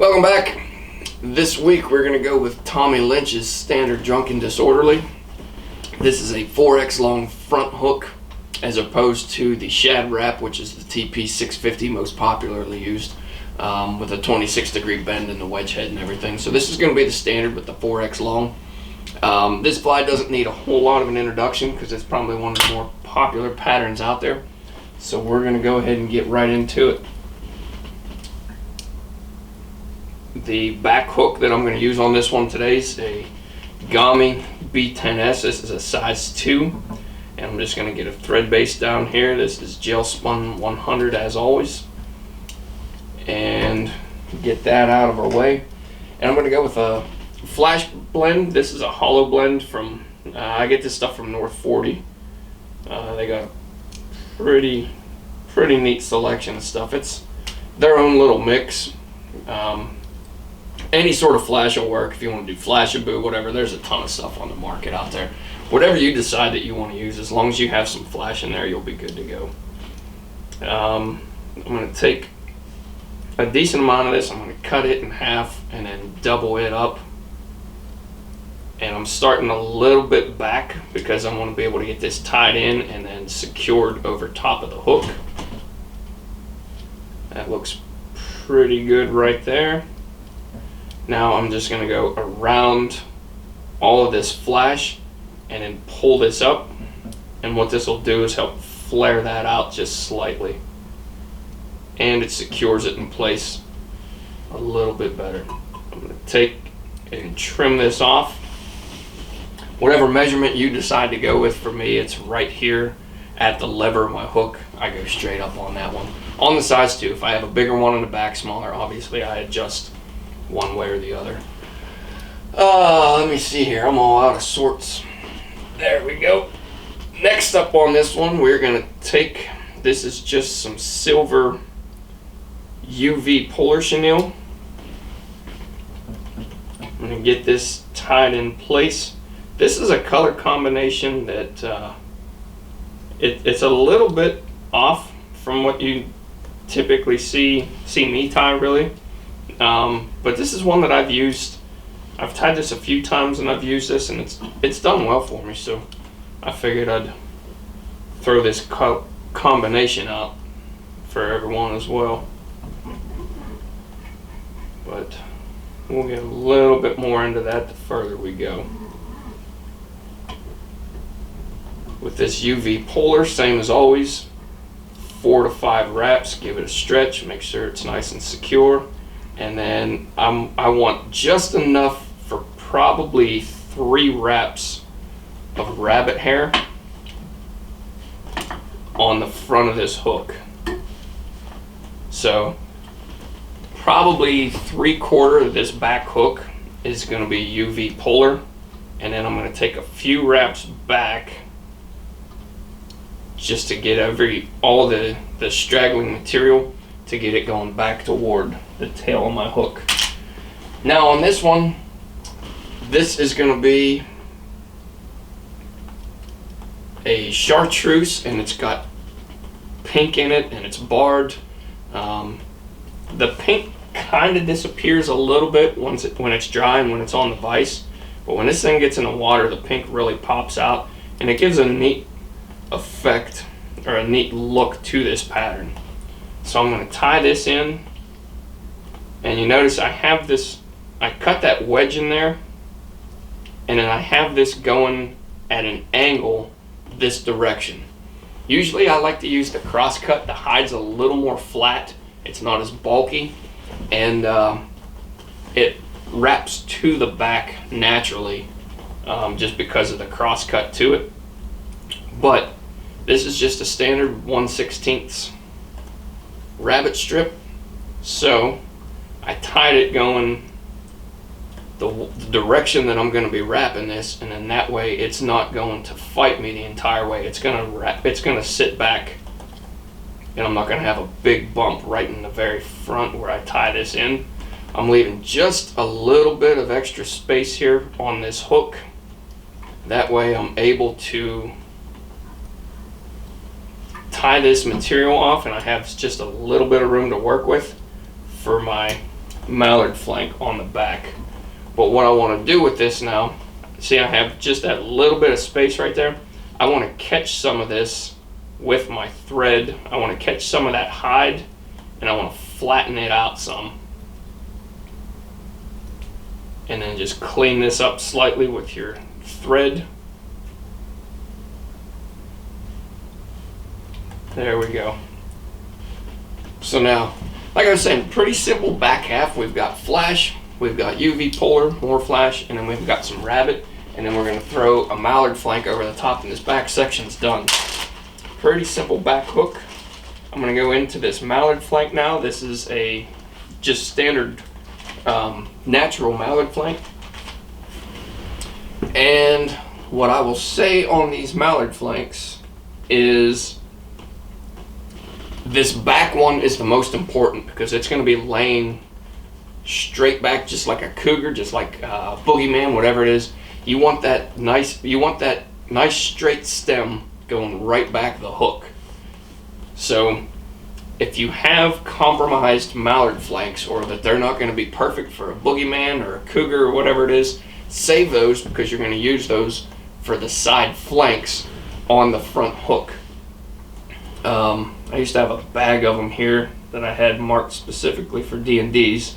Welcome back. This week we're going to go with Tommy Lynch's Standard Drunk and Disorderly. This is a 4x long front hook as opposed to the shad wrap, which is the TP 650 most popularly used, with a 26 degree bend in the wedge head and everything. So this is going to be the standard with the 4x long. This fly doesn't need a whole lot of an introduction because it's probably one of the more popular patterns out there. So we're going to go ahead and get right into it. The back hook that I'm going to use on this one today is a Gami B10S. This is a size 2, and I'm just going to get a thread base down here. This is gel spun 100 as always, and get that out of our way. And I'm going to go with a flash blend. This is a hollow blend from I get this stuff from North 40. They got a pretty neat selection of stuff. It's their own little mix. Any sort of flash will work. If you want to do flash-a-boo, whatever, there's a ton of stuff on the market out there. Whatever you decide that you want to use, as long as you have some flash in there, you'll be good to go. I'm going to take a decent amount of this. I'm going to cut it in half and then double it up. And I'm starting a little bit back because I want to be able to get this tied in and then secured over top of the hook. That looks pretty good right there. Now I'm just going to go around all of this flash and then pull this up, and what this will do is help flare that out just slightly, and it secures it in place a little bit better. I'm going to take and trim this off. Whatever measurement you decide to go with, for me it's right here at the lever of my hook. I go straight up on that one. On the size 2, if I have a bigger one in the back, smaller, obviously I adjust one way or the other. Let me see here. I'm all out of sorts. There we go. Next up on this one, we're going to take, this is just some silver UV polar chenille. I'm going to get this tied in place. This is a color combination that it's a little bit off from what you typically see me tie, really. But this is one that I've used. I've tied this a few times and I've used this, and it's done well for me, so I figured I'd throw this combination out for everyone as well. But we'll get a little bit more into that the further we go. With this UV polar, same as always, 4 to 5 wraps, give it a stretch, make sure it's nice and secure. And then I want just enough for probably 3 wraps of rabbit hair on the front of this hook. So probably 3/4 of this back hook is going to be UV polar, and then I'm going to take a few wraps back just to get all the straggling material, to get it going back toward the tail of my hook. Now on this one, this is going to be a Chartreuse, and it's got pink in it and it's barred. The pink kind of disappears a little bit when it's dry and when it's on the vise, but when this thing gets in the water, the pink really pops out, and it gives a neat effect or a neat look to this pattern. So I'm going to tie this in, and you notice I have this, I cut that wedge in there, and then I have this going at an angle this direction. Usually I like to use the cross cut. The hide's a little more flat, it's not as bulky, and it wraps to the back naturally, just because of the cross cut to it. But this is just a standard 1/16 rabbit strip, so I tied it going the direction that I'm going to be wrapping this, and then that way it's not going to fight me the entire way. It's going to sit back, and I'm not going to have a big bump right in the very front where I tie this in. I'm leaving just a little bit of extra space here on this hook. That way I'm able to tie this material off, and I have just a little bit of room to work with for my mallard flank on the back. But what I want to do with this now, see, I have just that little bit of space right there. I want to catch some of this with my thread. I want to catch some of that hide, and I want to flatten it out some. And then just clean this up slightly with your thread. There we go. So now, like I was saying, pretty simple back half. We've got flash, we've got UV polar, more flash, and then we've got some rabbit, and then we're going to throw a mallard flank over the top, and this back section's done. Pretty simple back hook. I'm going to go into this mallard flank now. This is a just standard natural mallard flank. And what I will say on these mallard flanks is this back one is the most important, because it's going to be laying straight back just like a cougar, just like a boogeyman, whatever it is. You want that nice straight stem going right back the hook. So if you have compromised mallard flanks, or that they're not going to be perfect for a boogeyman or a cougar or whatever it is, save those, because you're going to use those for the side flanks on the front hook. I used to have a bag of them here that I had marked specifically for D&Ds,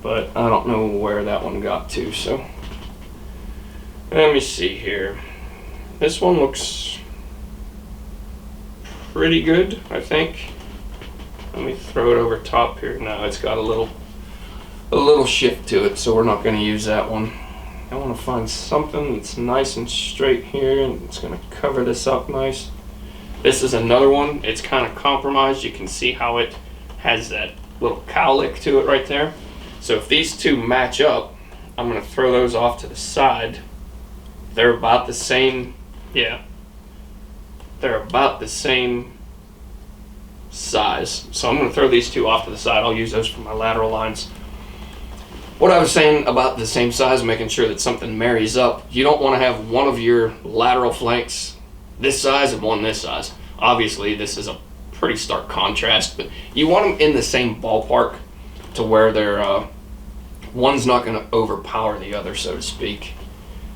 but I don't know where that one got to. So let me see here. This one looks pretty good, I think. Let me throw it over top here. No, it's got a little shift to it, so we're not going to use that one. I want to find something that's nice and straight here, and it's going to cover this up nice. This is another one. It's kind of compromised. You can see how it has that little cowlick to it right there. So if these two match up, I'm going to throw those off to the side. They're about the same. Yeah, they're about the same size. So I'm going to throw these two off to the side. I'll use those for my lateral lines. What I was saying about the same size, making sure that something marries up, you don't want to have one of your lateral flanks this size and one this size. Obviously, this is a pretty stark contrast, but you want them in the same ballpark to where they're one's not going to overpower the other, so to speak.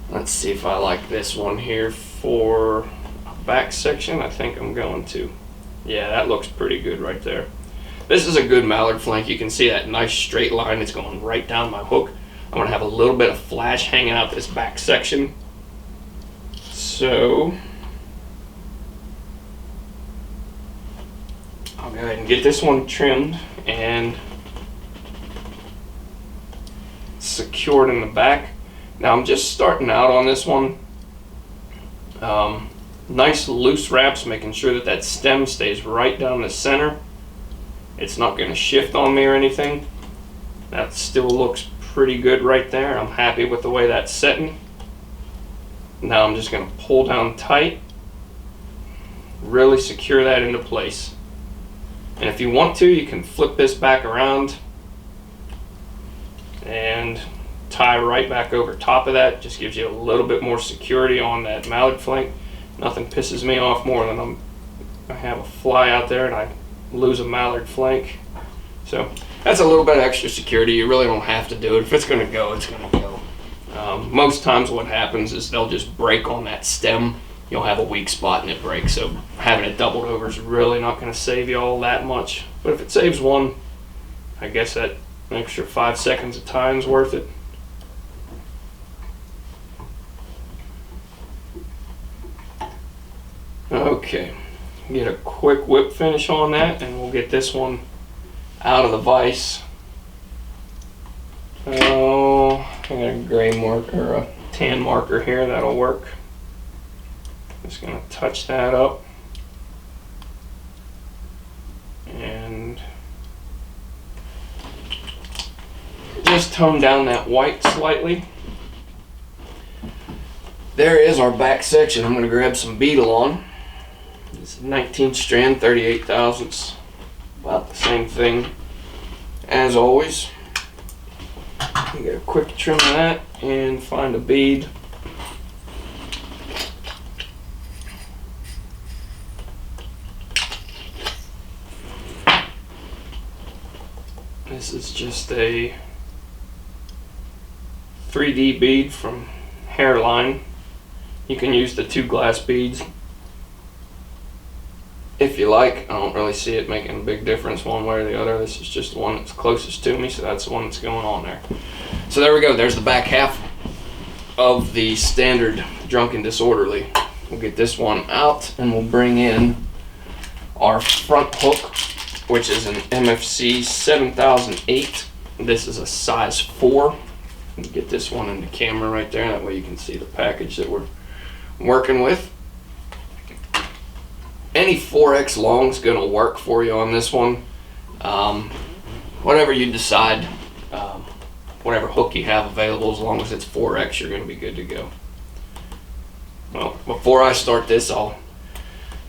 Let's see if I like this one here for a back section. I think I'm going to. Yeah, that looks pretty good right there. This is a good mallard flank. You can see that nice straight line. It's going right down my hook. I'm going to have a little bit of flash hanging out this back section. So I'll go ahead and get this one trimmed and secured in the back. Now I'm just starting out on this one. Nice loose wraps, making sure that that stem stays right down the center. It's not going to shift on me or anything. That still looks pretty good right there. I'm happy with the way that's setting. Now I'm just going to pull down tight, really secure that into place. And if you want to, you can flip this back around and tie right back over top of that. Just gives you a little bit more security on that mallard flank. Nothing pisses me off more than I have a fly out there and I lose a mallard flank. So that's a little bit of extra security. You really don't have to do it. If it's going to go, it's going to go. Most times what happens is they'll just break on that stem. You'll have a weak spot and it breaks. So having it doubled over is really not going to save you all that much. But if it saves one, I guess that extra 5 seconds of time is worth it. Okay, get a quick whip finish on that and we'll get this one out of the vise. Oh, I got a gray marker or a tan marker here, that'll work. Just gonna touch that up and just tone down that white slightly. There is our back section. I'm going to grab some Beadalon. It's 19 strand, 38 thousandths. About the same thing as always. Get a quick trim of that and find a bead. This is just a 3D bead from Hairline. You can use the 2 glass beads if you like. I don't really see it making a big difference one way or the other. This is just the one that's closest to me, so that's the one that's going on there. So there we go. There's the back half of the standard Drunk and Disorderly. We'll get this one out and we'll bring in our front hook, which is an MFC 7008. This is a size 4. Get this one in the camera right there, that way you can see the package that we're working with. Any 4X long is going to work for you on this one. Whatever you decide, whatever hook you have available, as long as it's 4X, you're going to be good to go. Well, before I start this, I'll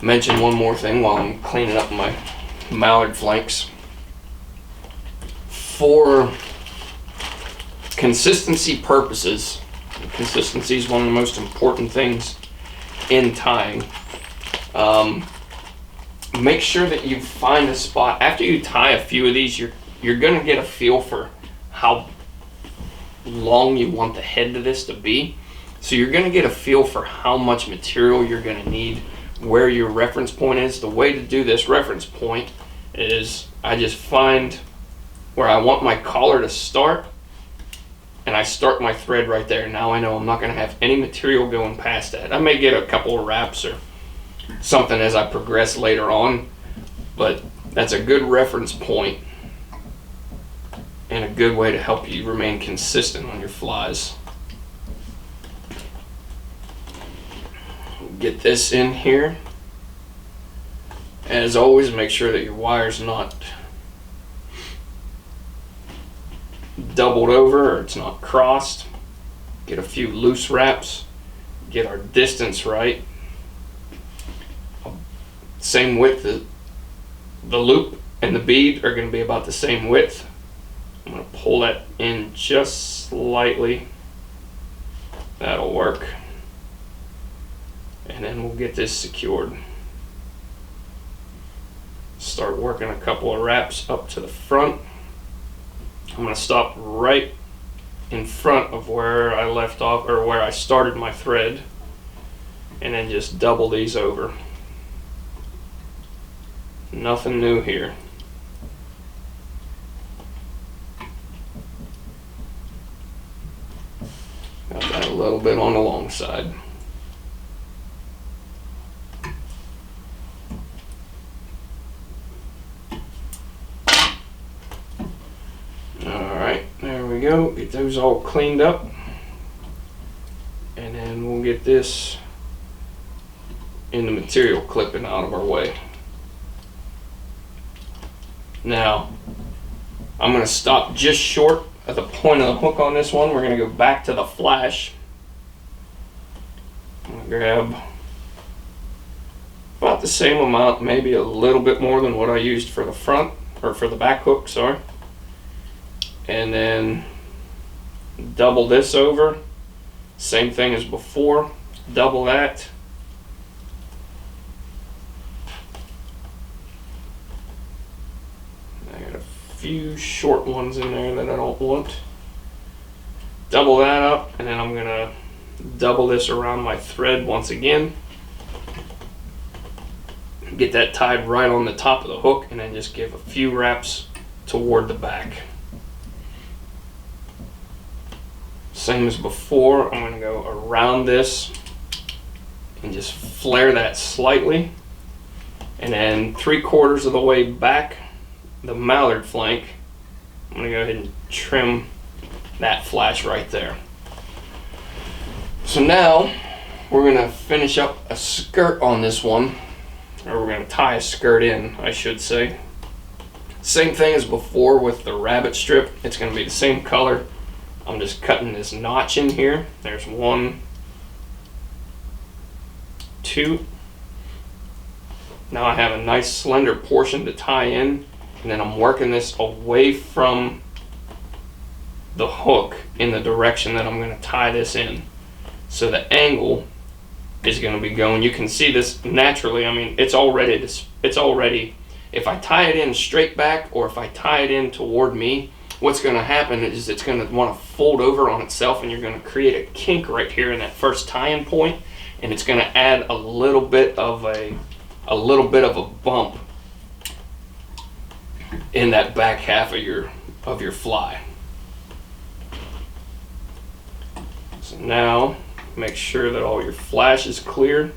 mention one more thing while I'm cleaning up my Mallard flanks. For consistency purposes, consistency is one of the most important things in tying. Make sure that you find a spot. After you tie a few of these, you're going to get a feel for how long you want the head of this to be. So you're going to get a feel for how much material you're going to need, where your reference point is. The way to do this reference point is I just find where I want my collar to start, and I start my thread right there. Now I know I'm not going to have any material going past that. I may get a couple of wraps or something as I progress later on, but that's a good reference point and a good way to help you remain consistent on your flies. Get this in here. As always, make sure that your wire's not doubled over or it's not crossed. Get a few loose wraps. Get our distance right. Same width. The loop and the bead are going to be about the same width. I'm going to pull that in just slightly. That'll work. And then we'll get this secured. Start working a couple of wraps up to the front. I'm going to stop right in front of where I left off, or where I started my thread, and then just double these over. Nothing new here. Got that a little bit on the long side. Alright, there we go. Get those all cleaned up. And then we'll get this in the material clipping out of our way. Now, I'm going to stop just short at the point of the hook on this one. We're going to go back to the flash. I'm going to grab about the same amount, maybe a little bit more than what I used for the front, or for the back hook, sorry. And then double this over. Same thing as before. Double that. Few short ones in there that I don't want. Double that up, and then I'm gonna double this around my thread once again. Get that tied right on the top of the hook, and then just give a few wraps toward the back. Same as before, I'm gonna go around this and just flare that slightly, and then 3/4 of the way back the Mallard flank, I'm going to go ahead and trim that flash right there. So now we're going to finish up a skirt on this one, or we're going to tie a skirt in, I should say. Same thing as before with the rabbit strip. It's going to be the same color. I'm just cutting this notch in here. There's 1, 2. Now I have a nice slender portion to tie in. And then I'm working this away from the hook in the direction that I'm going to tie this in. So the angle is going to be going. You can see this naturally. I mean, it's already If I tie it in straight back or if I tie it in toward me, what's going to happen is it's going to want to fold over on itself, and you're going to create a kink right here in that first tie-in point, and it's going to add a little bit of a bump in that back half of your fly. So now make sure that all your flash is clear,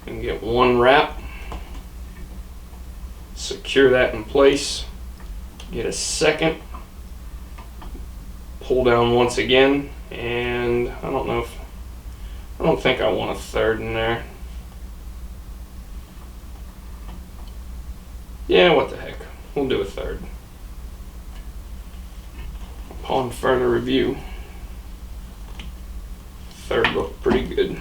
and get one wrap, secure that in place, get a second, pull down once again, and I don't think I want a third in there. Yeah, what the heck, we'll do a third. Upon further review, third looked pretty good.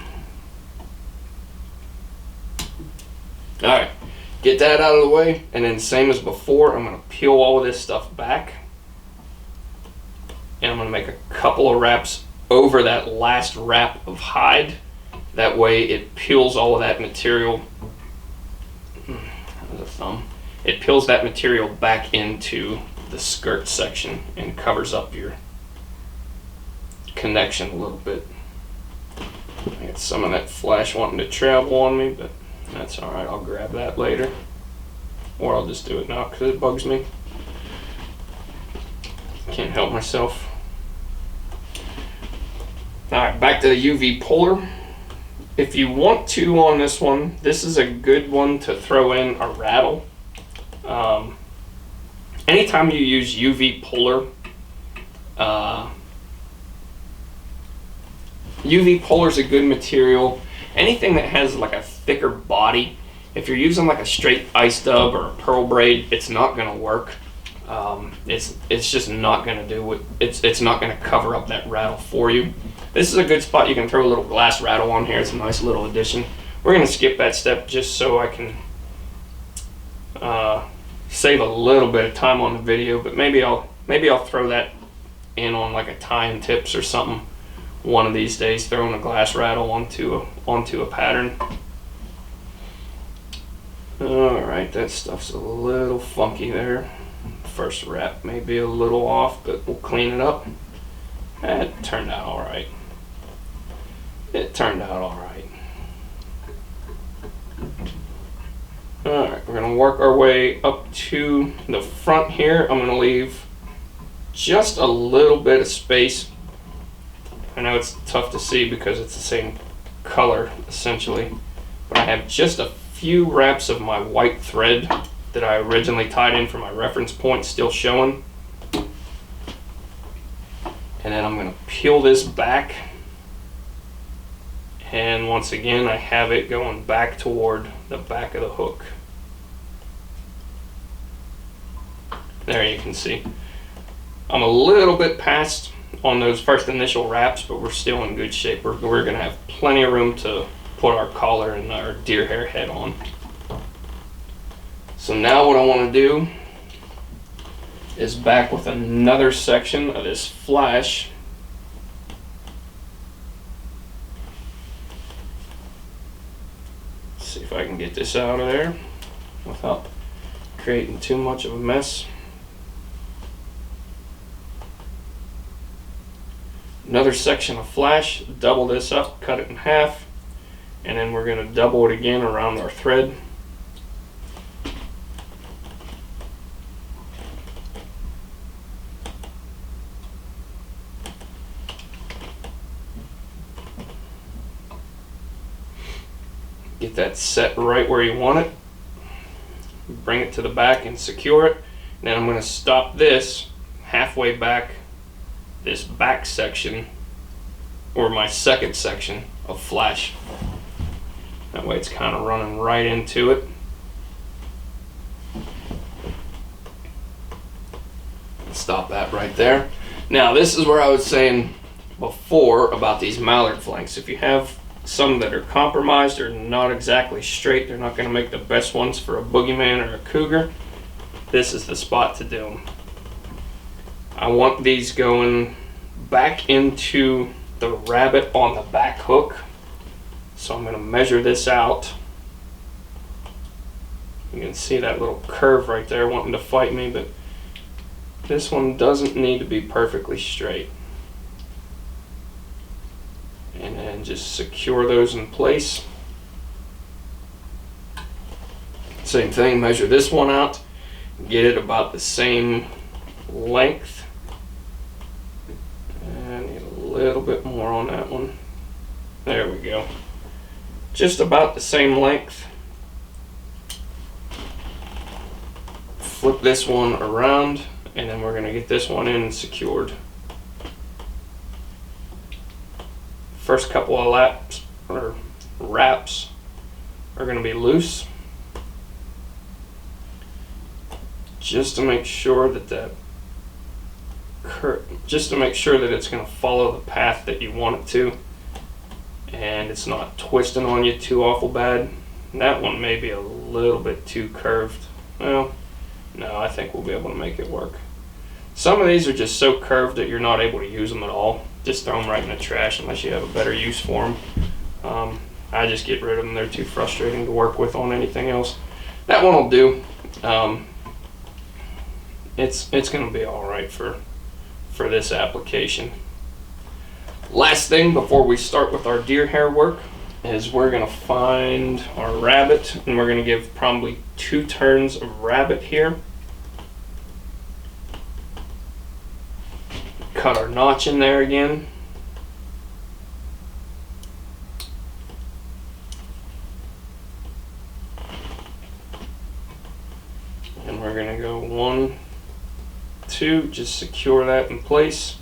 Alright, get that out of the way, and then same as before, I'm going to peel all of this stuff back, and I'm going to make a couple of wraps over that last wrap of hide. That way it peels all of that material. There's a thumb. It peels that material back into the skirt section and covers up your connection a little bit. I got some of that flash wanting to travel on me, but that's alright, I'll grab that later. Or I'll just do it now because it bugs me. Can't help myself. Alright, back to the UV puller. If you want to on this one, this is a good one to throw in a rattle. Anytime you use UV puller, UV puller is a good material. Anything that has like a thicker body, if you're using like a straight ice dub or a pearl braid, it's not going to work. It's just not going to do what it's not going to cover up that rattle for you. This is a good spot. You can throw a little glass rattle on here. It's a nice little addition. We're going to skip that step just so I can save a little bit of time on the video, but maybe I'll throw that in on like a tie-in tips or something one of these days, throwing a glass rattle onto a pattern. Alright, that stuff's a little funky there. First wrap may be a little off, but we'll clean it up. It turned out alright. It turned out alright. Alright, we're going to work our way up to the front here. I'm going to leave just a little bit of space. I know it's tough to see because it's the same color essentially, but I have just a few wraps of my white thread that I originally tied in for my reference point still showing. And then I'm going to peel this back, and once again I have it going back toward the back of the hook. There you can see. I'm a little bit past on those first initial wraps, but we're still in good shape. We're going to have plenty of room to put our collar and our deer hair head on. So now what I want to do is back with another section of this flash. Let's see if I can get this out of there without creating too much of a mess. Another section of flash, double this up, cut it in half, and then we're going to double it again around our thread. Get that set right where you want it. Bring it to the back and secure it. Then I'm going to stop this halfway back, this back section, or my second section of flash. That way it's kind of running right into it. Stop that right there. Now this is where I was saying before about these mallard flanks. If you have some that are compromised or not exactly straight, they're not going to make the best ones for a boogeyman or a cougar, this is the spot to do them. I want these going back into the rabbit on the back hook. So I'm going to measure this out You can see that little curve right there wanting to fight me, but this one doesn't need to be perfectly straight. And then just secure those in place. Same thing, measure this one out, get it about the same length. And I need a little bit more on that one. There we go. Just about the same length. Flip this one around, and then we're going to get this one in and secured. First couple of laps or wraps are going to be loose, just to make sure that it's going to follow the path that you want it to, and it's not twisting on you too awful bad. That one may be a little bit too curved. Well, no, I think we'll be able to make it work. Some of these are just so curved that you're not able to use them at all. Just throw them right in the trash unless you have a better use for them. I just get rid of them. They're too frustrating to work with on anything else. That one will do. It's going to be all right for this application. Last thing before we start with our deer hair work is we're going to find our rabbit, and we're going to give probably 2 turns of rabbit here. Cut our notch in there again. And we're going to go 1, 2, just secure that in place.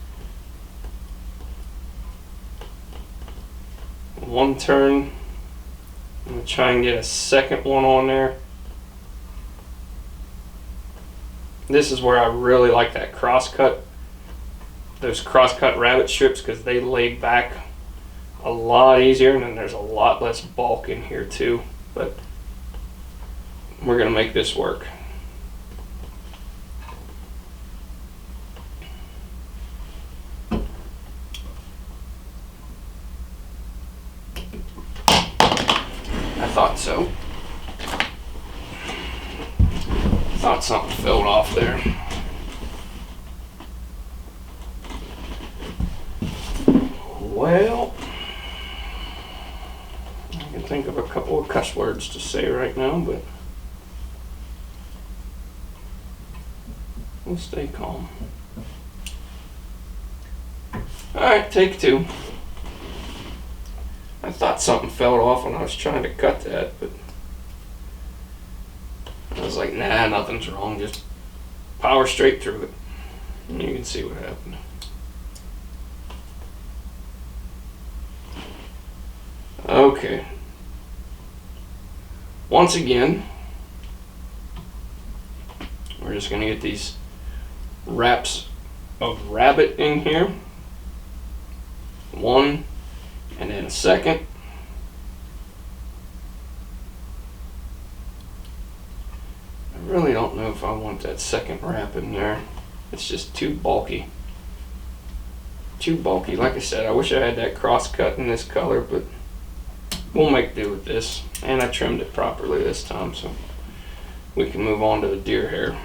1 turn. I'm going to try and get a second one on there. This is where I really like that cross-cut. Those cross-cut rabbit strips, because they lay back a lot easier, and then there's a lot less bulk in here too. But we're going to make this work. I thought so. Thought something fell off there. Well, I can think of a couple of cuss words to say right now, but we'll stay calm. Alright, take 2. I thought something fell off when I was trying to cut that, but I was like, nah, nothing's wrong, just power straight through it. And you can see what happened. Okay. Once again, we're just going to get these wraps of rabbit in here. 1, and then a second. I really don't know if I want that second wrap in there. It's just too bulky. Too bulky. Like I said, I wish I had that cross cut in this color, but we'll make do with this. And I trimmed it properly this time, so we can move on to the deer hair.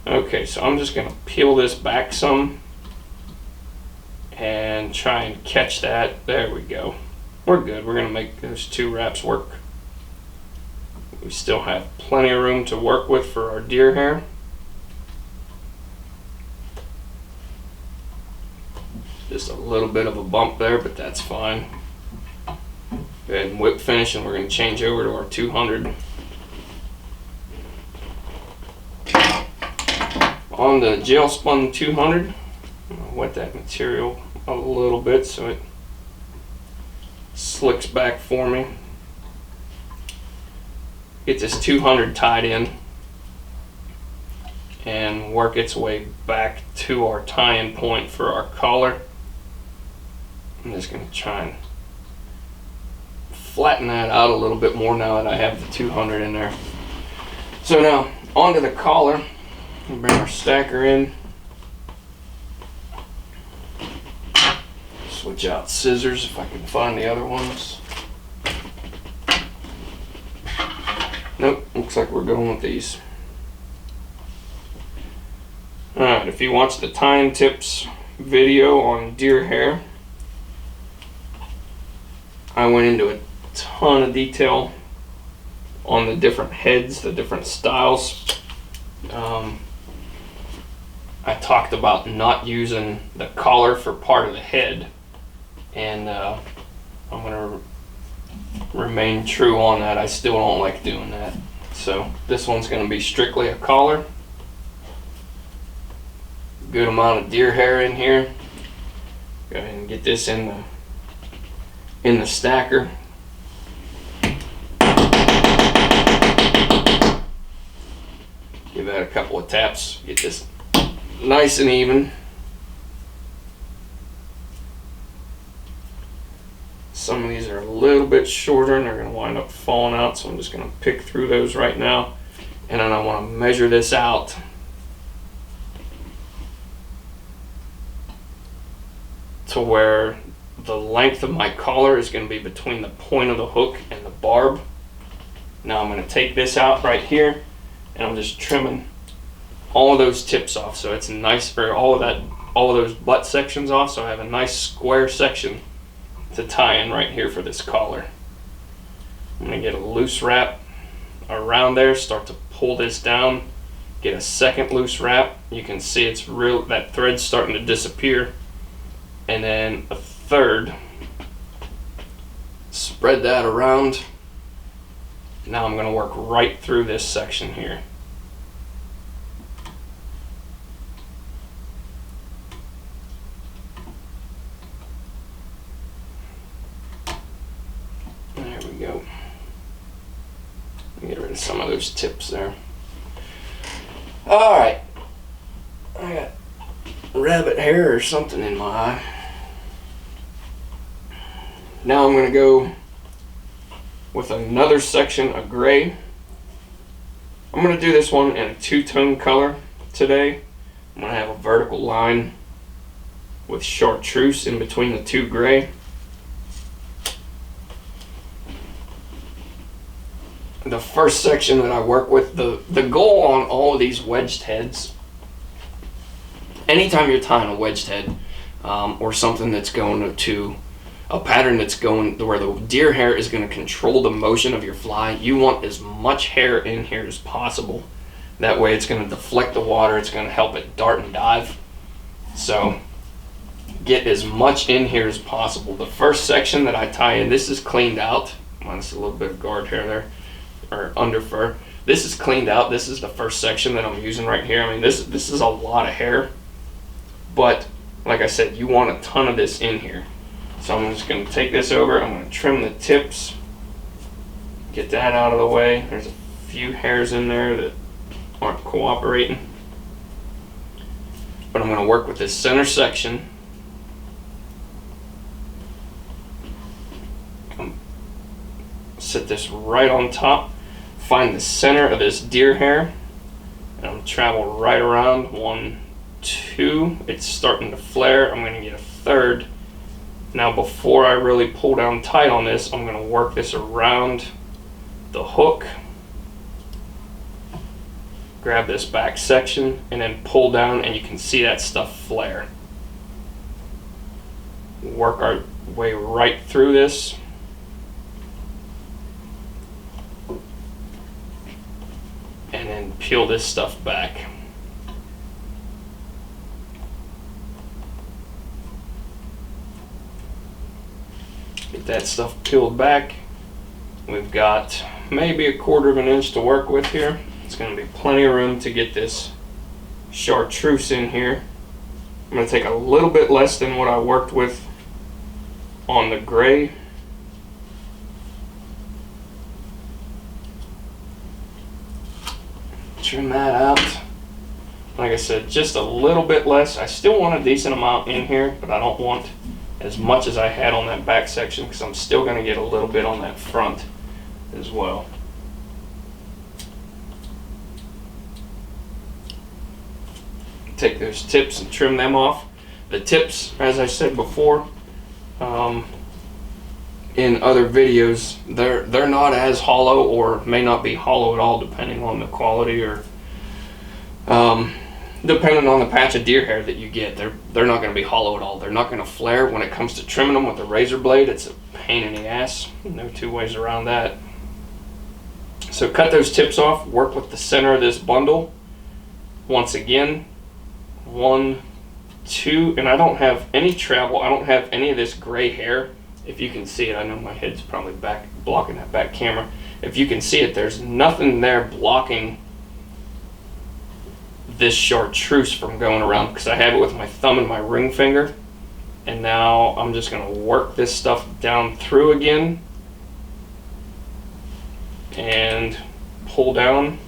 Okay, so I'm just going to peel this back some and try and catch that. There we go. We're good. We're going to make those 2 wraps work. We still have plenty of room to work with for our deer hair. Just a little bit of a bump there, but that's fine. Go ahead and whip finish, and we're going to change over to our 200. On the gel spun 200, I'll wet that material a little bit so it slicks back for me. Get this 200 tied in and work its way back to our tie-in point for our collar. I'm just going to try and flatten that out a little bit more now that I have the 200 in there. So now onto the collar. We'll bring our stacker in. Switch out scissors if I can find the other ones. Nope, looks like we're going with these. Alright, if you watch the tying tips video on deer hair, I went into a ton of detail on the different heads, the different styles. I talked about not using the collar for part of the head, and I'm going to remain true on that. I still don't like doing that. So this one's going to be strictly a collar. Good amount of deer hair in here. Go ahead and get this in the stacker. Give that a couple of taps. Get this nice and even. Some of these are a little bit shorter and they're going to wind up falling out, so I'm just going to pick through those right now. And then I want to measure this out to where the length of my collar is going to be between the point of the hook and the barb. Now I'm going to take this out right here, and I'm just trimming all of those tips off, so it's nice, or all of those butt sections off, so I have a nice square section to tie in right here for this collar. I'm going to get a loose wrap around there, start to pull this down, get a second loose wrap. You can see it's real, that thread's starting to disappear, and then a third. Spread that around. Now I'm going to work right through this section here. There we go. Get rid of some of those tips there. Alright. I got rabbit hair or something in my eye. Now I'm going to go with another section of gray. I'm going to do this one in a two-tone color today. I'm going to have a vertical line with chartreuse in between the two gray. The first section that I work with, the goal on all of these wedged heads, anytime you're tying a wedged head or something that's going to a pattern that's going to where the deer hair is going to control the motion of your fly, you want as much hair in here as possible. That way it's going to deflect the water, it's going to help it dart and dive. So get as much in here as possible. The first section that I tie in, this is cleaned out, minus a little bit of guard hair there, or under fur. This is cleaned out. This is the first section that I'm using right here. I mean, this is a lot of hair, but like I said, you want a ton of this in here. So I'm just going to take this over, I'm going to trim the tips, get that out of the way. There's a few hairs in there that aren't cooperating. But I'm going to work with this center section. Set this right on top, find the center of this deer hair, and I'm going to travel right around. 1, 2, it's starting to flare. I'm going to get a third. Now before I really pull down tight on this, I'm going to work this around the hook, grab this back section, and then pull down, and you can see that stuff flare. Work our way right through this. And then peel this stuff back. Get that stuff peeled back. We've got maybe 1/4 of an inch to work with here. It's going to be plenty of room to get this chartreuse in here. I'm going to take a little bit less than what I worked with on the gray. Trim that out. Like I said, just a little bit less. I still want a decent amount in here, but I don't want as much as I had on that back section because I'm still going to get a little bit on that front as well. Take those tips and trim them off. The tips, as I said before, in other videos, they're not as hollow, or may not be hollow at all, depending on the quality, or depending on the patch of deer hair that you get. They're not going to be hollow at all. They're not going to flare. When it comes to trimming them with a razor blade, it's a pain in the ass. No two ways around that. So cut those tips off, work with the center of this bundle. Once again, 1, 2, and I don't have any travel. I don't have any of this gray hair. If you can see it, I know my head's probably back blocking that back camera. If you can see it, there's nothing there blocking this Chartreuse from going around, because I have it with my thumb and my ring finger. And now I'm just going to work this stuff down through again and pull down.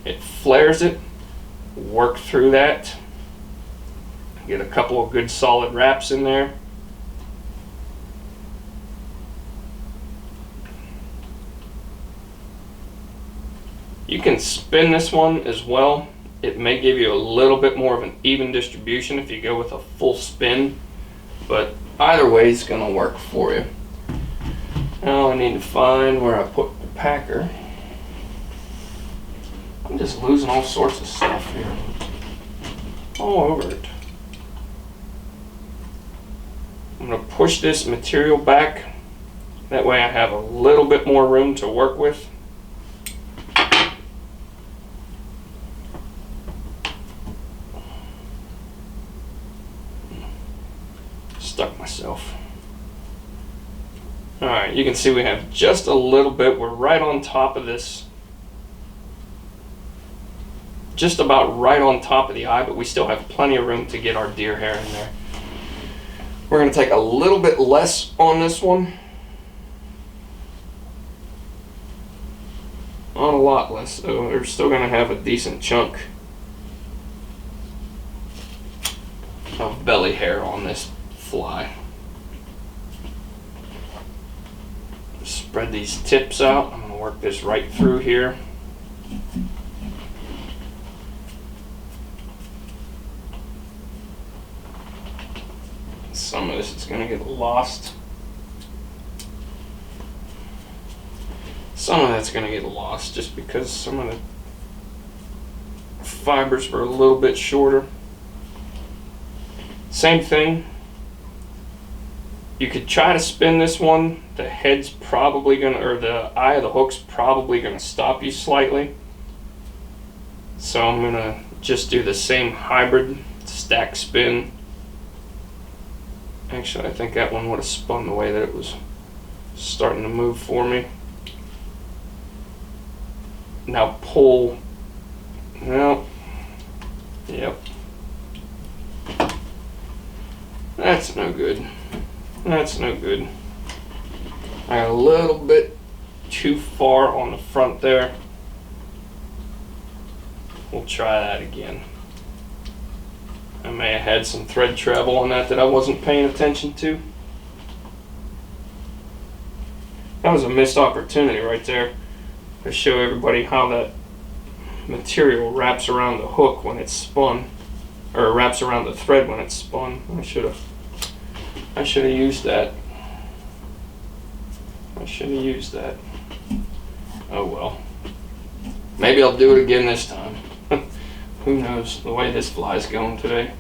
It flares it, work through that, get a couple of good solid wraps in there. You can spin this one as well. It may give you a little bit more of an even distribution if you go with a full spin, but either way is going to work for you. Now I need to find where I put the packer. I'm just losing all sorts of stuff here, all over it. I'm going to push this material back, that way I have a little bit more room to work with. Stuck myself. Alright, you can see we have just a little bit. We're right on top of this. Just about right on top of the eye, but we still have plenty of room to get our deer hair in there. We're going to take a little bit less on this one. Not a lot less, so we're still going to have a decent chunk of belly hair on this fly. Spread these tips out. I'm going to work this right through here. Some of this is going to get lost. Some of that's going to get lost just because some of the fibers were a little bit shorter. Same thing. You could try to spin this one. The head's probably going to, or the eye of the hook's probably going to stop you slightly. So I'm going to just do the same hybrid stack spin. Actually, I think that one would have spun the way that it was starting to move for me. Now pull. Well, yep. That's no good. That's no good. I got a little bit too far on the front there. We'll try that again. I may have had some thread travel on that I wasn't paying attention to. That was a missed opportunity right there to show everybody how that material wraps around the hook when it's spun, or wraps around the thread when it's spun. I should have used that. I should have used that. Oh well. Maybe I'll do it again this time. Who knows the way this fly's going today.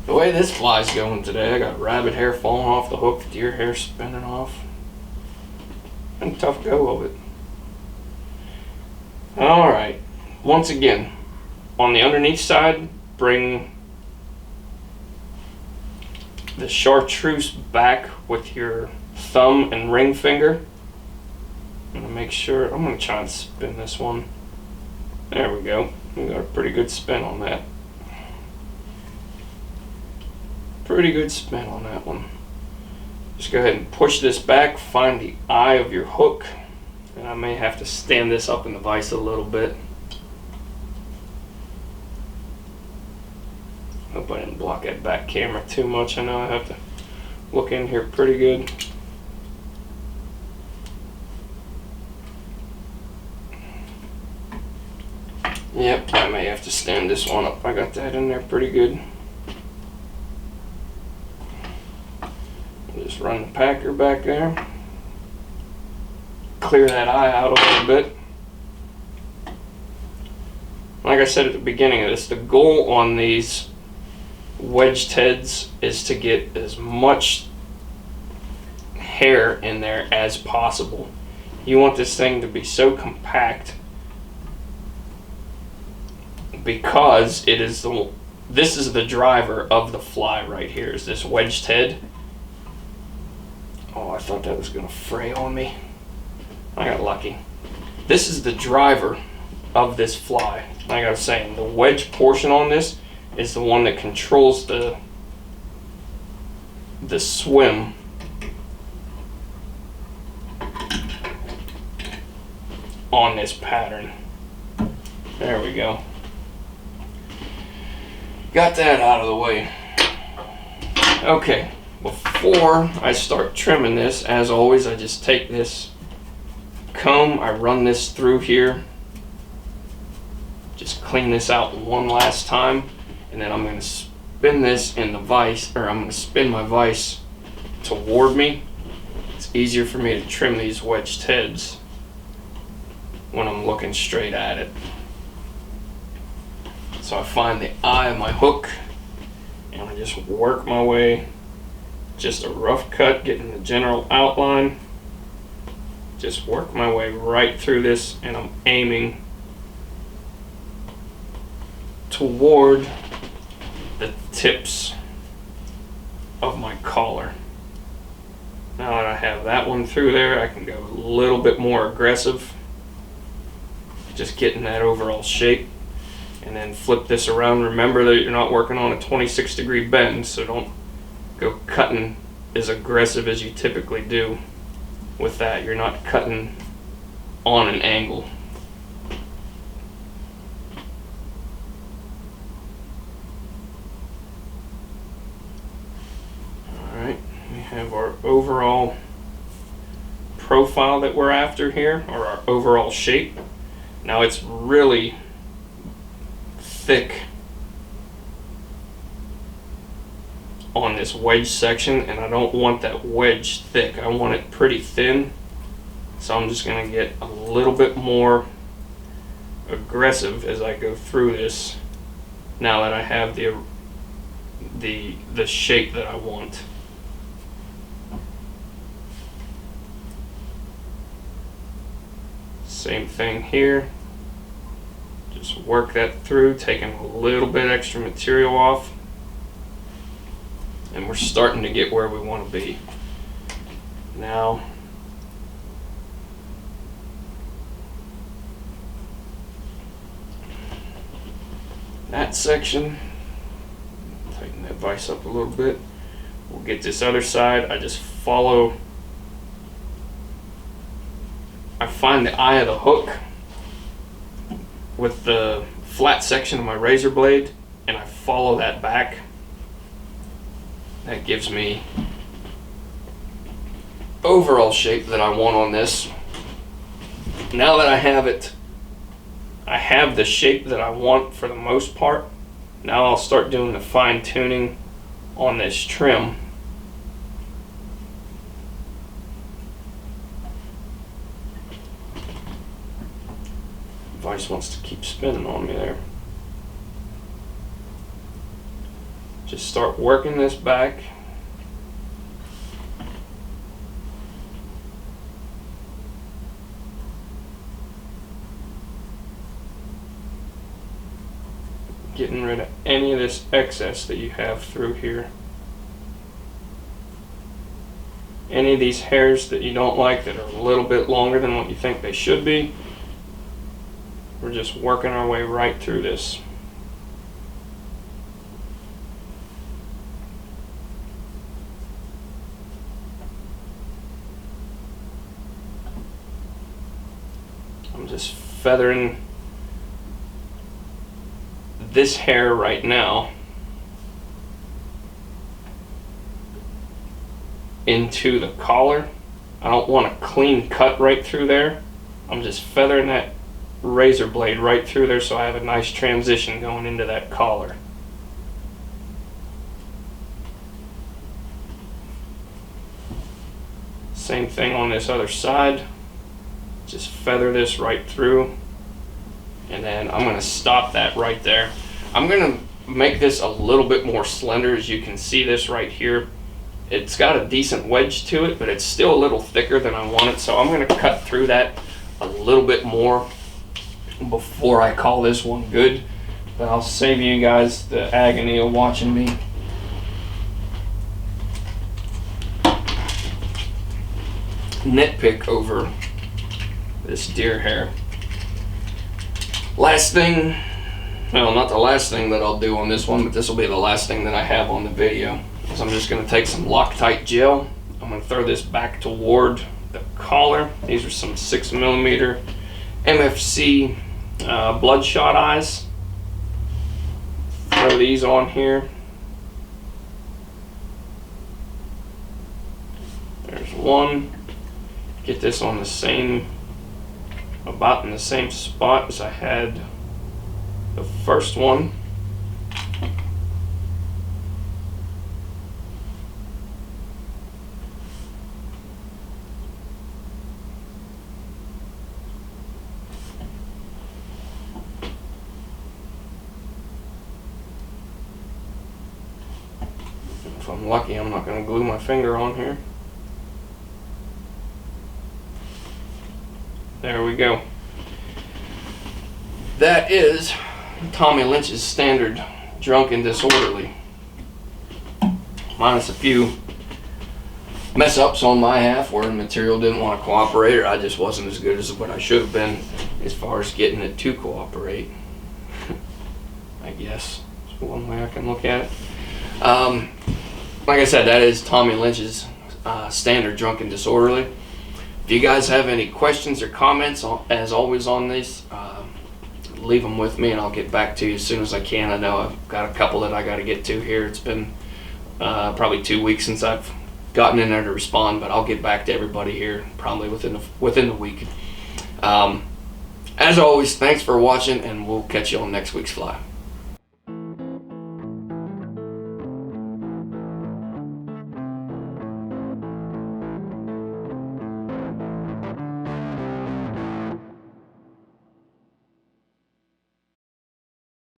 The way this fly's going today, I got rabbit hair falling off the hook, deer hair spinning off. And tough go of it. Alright, once again, on the underneath side, bring the Chartreuse back with your thumb and ring finger. I'm going to make sure, I'm going to try and spin this one. There we go. We got a pretty good spin on that. Pretty good spin on that one. Just go ahead and push this back, find the eye of your hook, and I may have to stand this up in the vise a little bit. Hope I didn't block that back camera too much. I know I have to look in here pretty good. Yep, I may have to stand this one up. I got that in there pretty good. run the packer back there. Clear that eye out a little bit. Like I said at the beginning of this, the goal on these wedged heads is to get as much hair in there as possible. You want this thing to be so compact because this is the driver of the fly right here, is this wedged head. Oh, I thought that was going to fray on me. I got lucky. This is the driver of this fly. Like I was saying, the wedge portion on this is the one that controls the swim on this pattern. There we go. Got that out of the way. Okay, before I start trimming this, as always, I just take this comb, I run this through here, just clean this out one last time, and then I'm going to spin this in the vise, or I'm going to spin my vise toward me. It's easier for me to trim these wedged heads when I'm looking straight at it. So I find the eye of my hook and I just work my way, just a rough cut, getting the general outline. Just work my way right through this, and I'm aiming toward the tips of my collar. Now that I have that one through there, I can go a little bit more aggressive, just getting that overall shape, and then flip this around. Remember that you're not working on a 26-degree bend, so don't go cutting as aggressive as you typically do. With that, you're not cutting on an angle. Alright, we have our overall profile that we're after here, or our overall shape. Now it's really thick on this wedge section, and I don't want that wedge thick. I want it pretty thin, so I'm just going to get a little bit more aggressive as I go through this, now that I have the shape that I want. Same thing here, just work that through, taking a little bit extra material off. And we're starting to get where we want to be. Now, that section, tighten that vise up a little bit. We'll get this other side. I just follow, I find the eye of the hook with the flat section of my razor blade, and I follow that back. That gives me overall shape that I want on this. Now that I have it, I have the shape that I want for the most part. Now I'll start doing the fine tuning on this trim. Vice wants to keep spinning on me there. Just start working this back. Getting rid of any of this excess that you have through here. Any of these hairs that you don't like that are a little bit longer than what you think they should be. We're just working our way right through this. I'm just feathering this hair right now into the collar. I don't want a clean cut right through there. I'm just feathering that razor blade right through there so I have a nice transition going into that collar. Same thing on this other side. Just feather this right through, and then I'm going to stop that right there. I'm going to make this a little bit more slender. As you can see this right here, it's got a decent wedge to it, but it's still a little thicker than I want it, so I'm going to cut through that a little bit more before I call this one good. But I'll save you guys the agony of watching me nitpick over this deer hair. Last thing, well, not the last thing that I'll do on this one, but this will be the last thing that I have on the video, is I'm just going to take some Loctite gel. I'm going to throw this back toward the collar. These are some 6mm MFC bloodshot eyes. Throw these on here. There's one. Get this on the same, about in the same spot as I had the first one. If I'm lucky, I'm not going to glue my finger on here. There we go. That is Tommy Lynch's standard Drunk and Disorderly. Minus a few mess ups on my half where the material didn't want to cooperate, or I just wasn't as good as what I should have been as far as getting it to cooperate. I guess that's one way I can look at it. Like I said, that is Tommy Lynch's standard Drunk and Disorderly. If you guys have any questions or comments, as always on this, leave them with me and I'll get back to you as soon as I can. I know I've got a couple that I got to get to here. It's been probably 2 weeks since I've gotten in there to respond, but I'll get back to everybody here probably within the week. As always, thanks for watching, and we'll catch you on next week's fly.